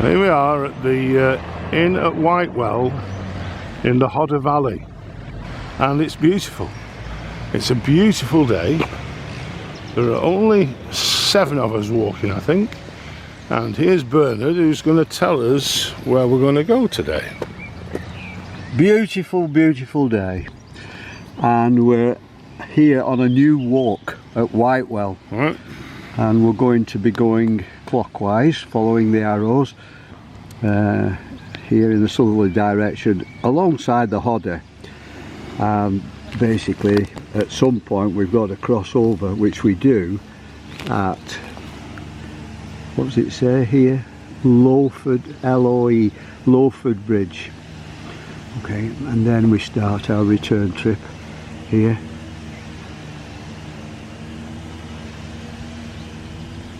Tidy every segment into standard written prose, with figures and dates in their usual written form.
Here we are at the inn at Whitewell in the Hodder Valley, and it's beautiful. It's a beautiful day. There are only 7 of us walking, I think, and here's Bernard, who's going to tell us where we're going to go today. Beautiful, beautiful day, and we're here on a new walk at Whitewell. Right. And we're going to be going clockwise, following the arrows here in the southerly direction alongside the Hodder. Basically at some point we've got to cross over, which we do at, what does it say here? Lowford, L-O-E, Lowford Bridge. Okay, and then we start our return trip here.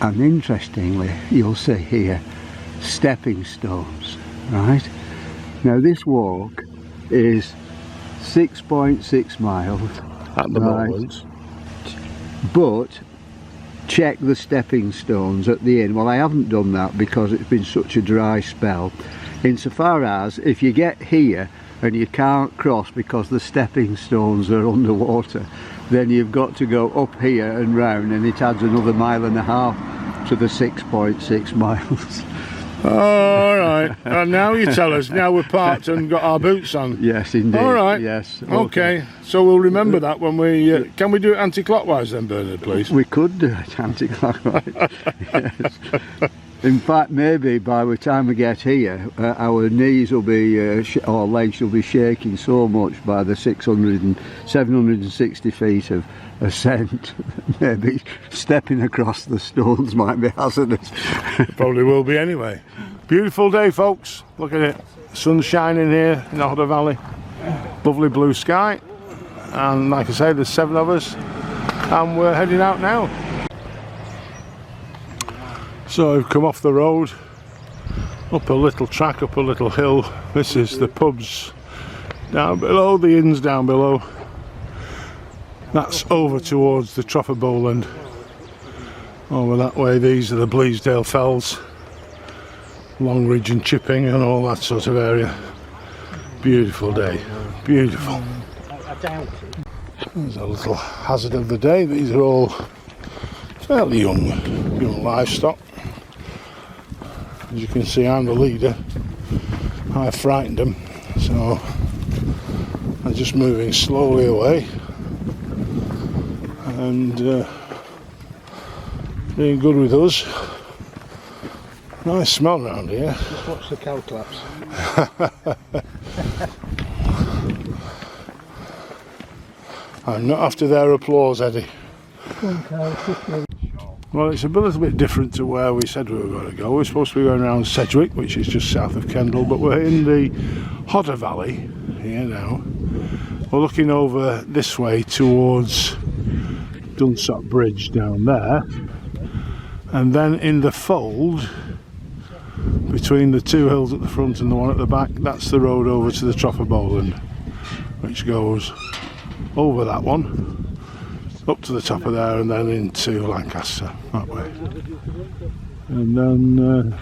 And interestingly, you'll see here stepping stones, right? Now this walk is 6.6 miles At the moment. But check the stepping stones at the inn. Well, I haven't done that because it's been such a dry spell. Insofar as if you get here and you can't cross because the stepping stones are underwater, then you've got to go up here and round, and it adds another 1.5 miles to the 6.6 miles. All right, and now you tell us. Now we're parked and got our boots on. Yes, indeed. All right. Yes. Okay. So we'll remember that when we. Can we do it anti-clockwise then, Bernard, please? We could do it anti-clockwise. Yes. In fact, maybe by the time we get here, our knees will be, or legs will be shaking so much by the 760 feet of ascent. Maybe stepping across the stones might be hazardous. It probably will be anyway. Beautiful day, folks. Look at it. Sun's shining here in the Hodder Valley. Lovely blue sky. And like I say, there's 7 of us. And we're heading out now. So we've come off the road, up a little track, up a little hill. This is the pubs down below, the inns down below. That's over towards the Trough of Bowland. Over that way, these are the Bleasdale Fells, Longridge and Chipping and all that sort of area. Beautiful day, beautiful. There's a little hazard of the day. These are all fairly young livestock. As you can see, I'm the leader. I frightened them, so I'm just moving slowly away and being good with us. Nice smell around here. Just watch the cow claps. I'm not after their applause, Eddie. Well, it's a little bit different to where we said we were going to go. We're supposed to be going around Sedgwick, which is just south of Kendal, but we're in the Hodder Valley here now. We're looking over this way towards Dunsop Bridge down there, and then in the fold between the 2 hills at the front and the one at the back, that's the road over to the Trough of Bowland, which goes over that one, up to the top of there, and then into Lancaster that way. And then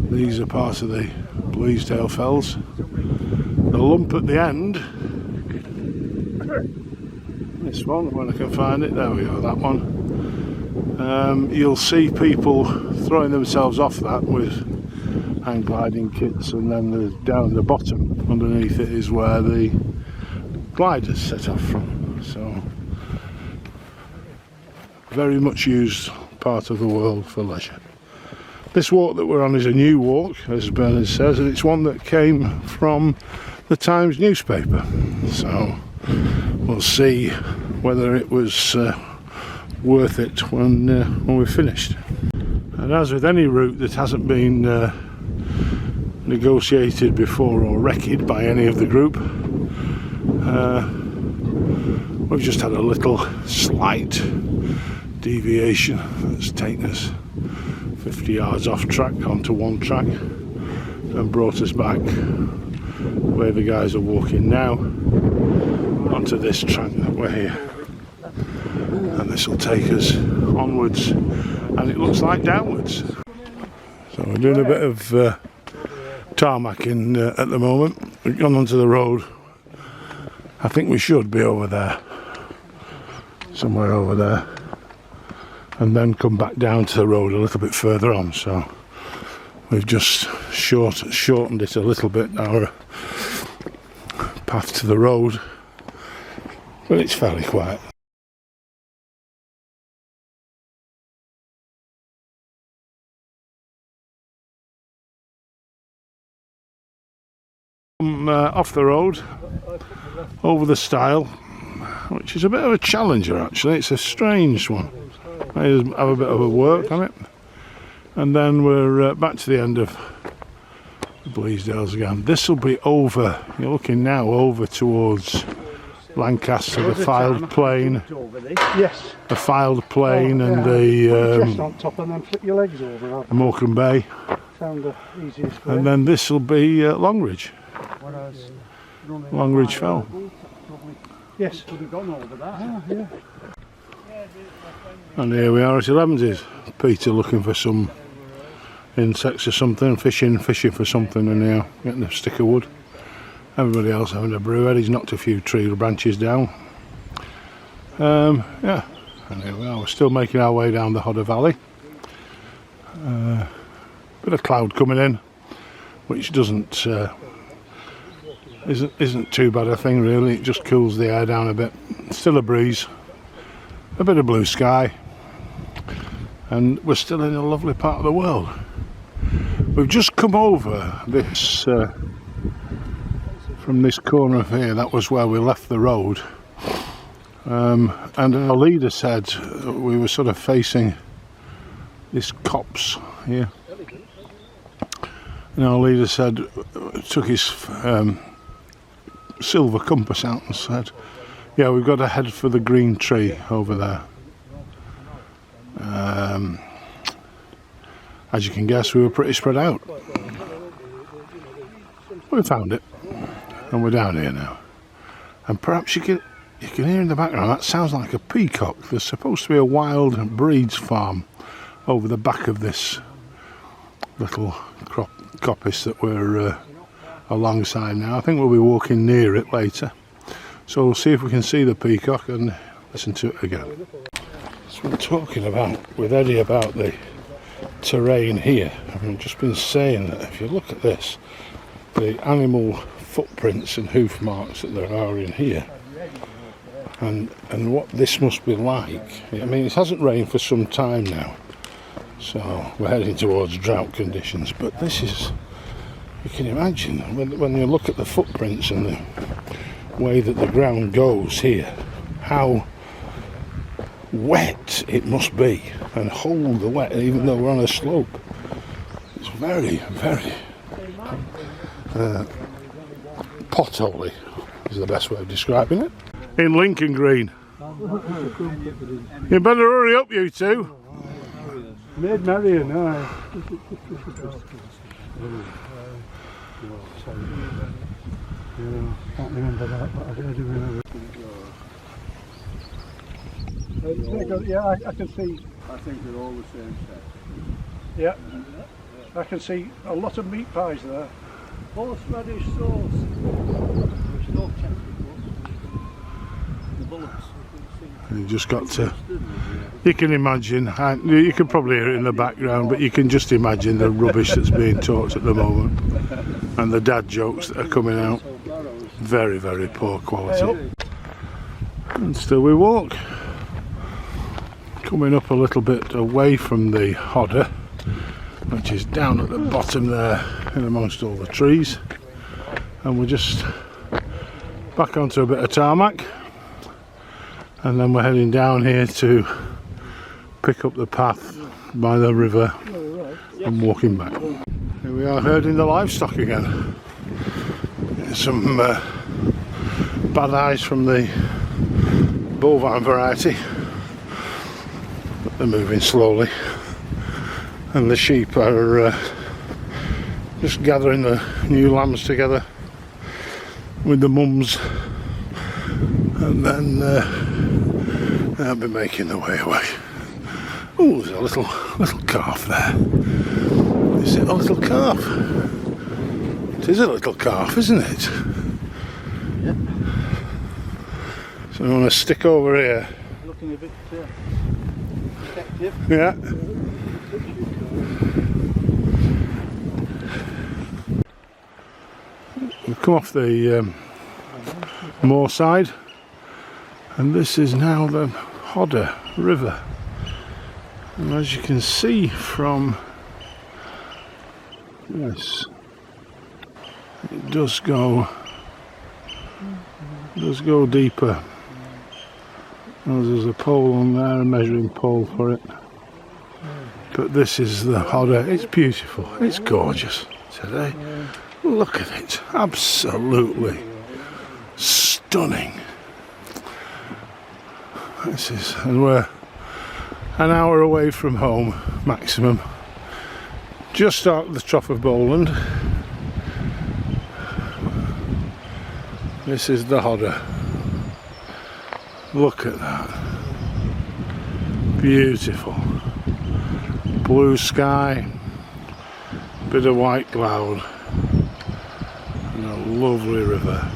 these are part of the Bleasdale Fells. The lump at the end, this one, when I can find it, there we go, that one. You'll see people throwing themselves off that with hang gliding kits, and then down the bottom underneath it is where the gliders set off from. So very much used part of the world for leisure. This walk that we're on is a new walk, as Bernard says, and it's one that came from the Times newspaper. So we'll see whether it was worth it when we're finished. And as with any route that hasn't been negotiated before or wrecked by any of the group, we've just had a little slight deviation that's taken us 50 yards off track onto one track and brought us back where the guys are walking now onto this track that we're here. And this will take us onwards, and it looks like downwards. So we're doing a bit of tarmacking at the moment. We've gone onto the road. I think we should be over there, somewhere over there, and then come back down to the road a little bit further on. So we've just shortened it a little bit, our path to the road, but it's fairly quiet. Off the road, over the stile, which is a bit of a challenger actually. It's a strange one. I have a bit of a work on it, and then we're back to the end of the Bleasdales again. This will be over, you're looking now over towards Lancaster, the filed plain. Yes. The filed plain and the chest on top and then flip your legs over. Morecambe Bay. Found the easiest way. And then this will be Longridge. Longridge Fell. Yes. Could have gone over that. Yeah. And here we are at 11's. Peter looking for some insects or something, fishing for something, and getting a stick of wood. Everybody else having a brew. Eddie's knocked a few tree branches down. Yeah, and here we are. We're still making our way down the Hodder Valley. Bit of cloud coming in, which doesn't isn't too bad a thing really. It just cools the air down a bit. Still a breeze, a bit of blue sky, and we're still in a lovely part of the world. We've just come over this from this corner of here. That was where we left the road, and our leader said we were sort of facing this copse here, and our leader said, took his silver compass out and said, yeah, we've got to head for the green tree over there. As you can guess, we were pretty spread out. We found it, and we're down here now. And perhaps you can hear in the background, that sounds like a peacock. There's supposed to be a wild breeds farm over the back of this little coppice that we're alongside now. I think we'll be walking near it later, so we'll see if we can see the peacock and listen to it again. So we're talking with Eddie about the terrain here. I've just been saying that if you look at this, the animal footprints and hoof marks that there are in here, and what this must be like. I mean, it hasn't rained for some time now, so we're heading towards drought conditions, but this is, you can imagine when you look at the footprints and the way that the ground goes here, how wet it must be and hold the wet, even though we're on a slope. It's very, very potholy is the best way of describing it. In Lincoln Green. You better hurry up, you two. Made Marion, aye. Can't remember that, but I do remember. Yeah, I can see. I think they're all the same set. Yeah, I can see a lot of meat pies there. Horseradish sauce. There's no the bullocks. You just got to, you can imagine, you can probably hear it in the background, but you can just imagine the rubbish that's being talked at the moment and the dad jokes that are coming out. Very, very poor quality. And still we walk, coming up a little bit away from the Hodder, which is down at the bottom there in amongst all the trees, and we're just back onto a bit of tarmac, and then we're heading down here to pick up the path by the river and walking back. Here we are herding the livestock again. Some bad eyes from the bovine variety, but they're moving slowly, and the sheep are just gathering the new lambs together with the mums, and then they'll be making their way away. Oh, there's a little calf there. You see calf. It is a little calf, isn't it? Yeah. So I'm going to stick over here. Looking a bit protective. Yeah. We've come off the moor side, and this is now the Hodder River. And as you can see from this, it does go deeper. There's a pole on there, a measuring pole for it. But this is the Hodder. It's beautiful. It's gorgeous today. Look at it. Absolutely stunning. This is, and we're an hour away from home maximum. Just out the Trough of Bowland. This is the Hodder. Look at that. Beautiful. Blue sky, bit of white cloud, and a lovely river.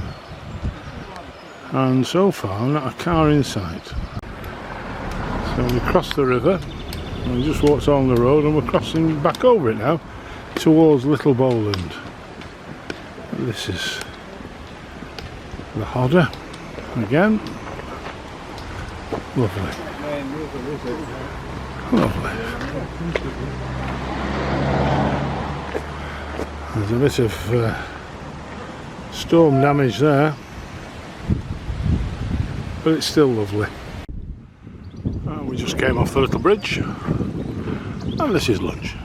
And so far not a car in sight. So we crossed the river, and we just walked on the road, and we're crossing back over it now towards Little Bowland. And this is the Hodder again. Lovely. Lovely. There's a bit of storm damage there, but it's still lovely. We just came off the little bridge, and this is lunch.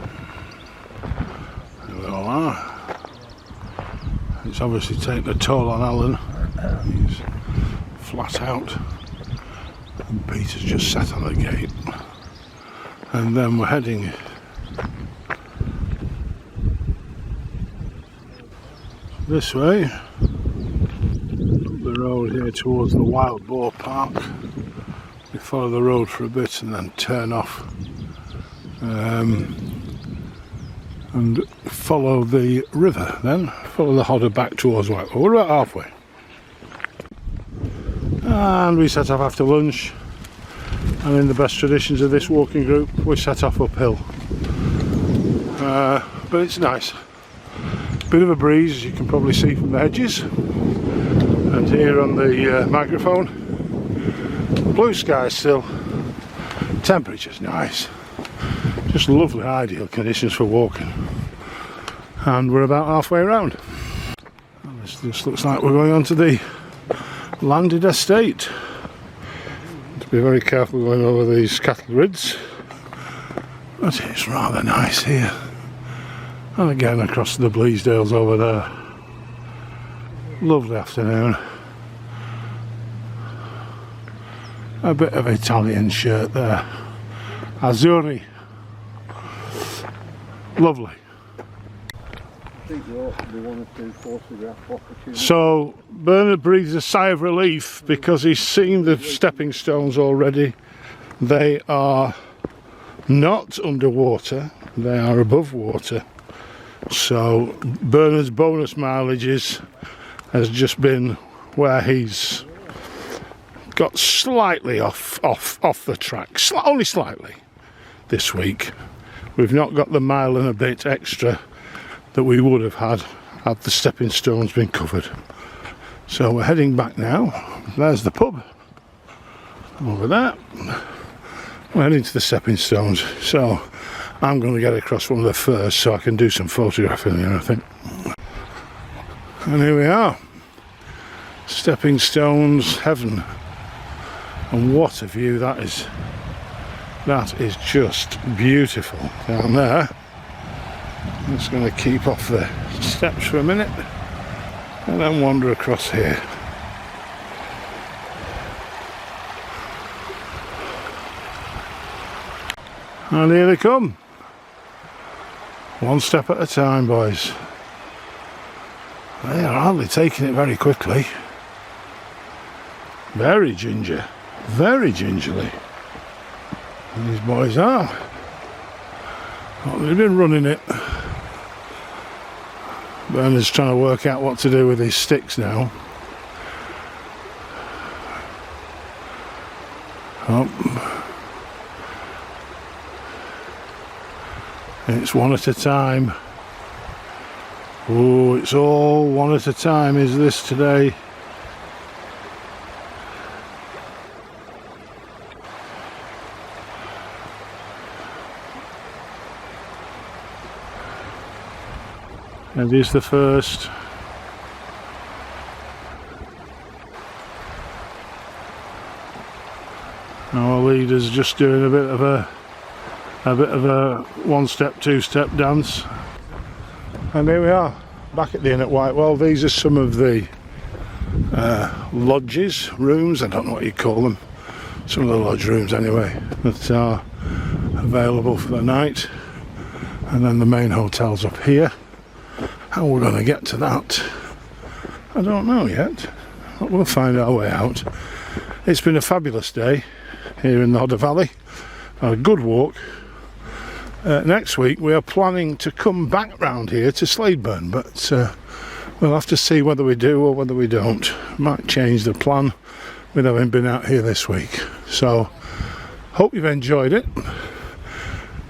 There we all are. It's obviously taken a toll on Alan. He's flat out, and Peter's just sat on the gate. And then we're heading this way, up the road here towards the Wild Boar Park. We follow the road for a bit and then turn off and follow the river, then follow the Hodder back towards Whitewell. We're about halfway. And we set off after lunch, and in the best traditions of this walking group, we set off uphill. But it's nice. Bit of a breeze, as you can probably see from the hedges, and here on the microphone. Blue sky still. Temperature's nice. Just lovely, ideal conditions for walking. And we're about halfway around. And this just looks like we're going on to the landed estate. To be very careful going over these cattle grids, but it's rather nice here. And again across the Bleasdales over there. Lovely afternoon. A bit of Italian shirt there. Azzurri. Lovely. So Bernard breathes a sigh of relief because he's seen the stepping stones already. They are not underwater, they are above water. So Bernard's bonus mileages has just been where he's got slightly off the track, only slightly this week. We've not got the mile and a bit extra that we would have had the stepping stones been covered. So we're heading back now. There's the pub over there. We're heading to the stepping stones, so I'm going to get across one of the first so I can do some photographing here, I think. And here we are, stepping stones heaven, and what a view that is. That is just beautiful down there. I'm just going to keep off the steps for a minute and then wander across here. And here they come. One step at a time, boys. They are hardly taking it very quickly. Very ginger. Very gingerly. These boys are. Oh, they've been running it. Bernard's trying to work out what to do with his sticks now. Oh. It's one at a time. Oh, it's all one at a time, is this today? And here's the first. Our leader's just doing a bit of a one-step, two-step dance. And here we are, back at the inn at Whitewell. These are some of the lodges, rooms, I don't know what you call them. Some of the lodge rooms anyway, that are available for the night. And then the main hotel's up here. How we're going to get to that, I don't know yet, but we'll find our way out. It's been a fabulous day here in the Hodder Valley. Had a good walk. Next week we are planning to come back round here to Sladeburn, but we'll have to see whether we do or whether we don't. Might change the plan with having been out here this week. So hope you've enjoyed it.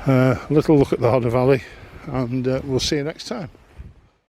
A little look at the Hodder Valley, and we'll see you next time.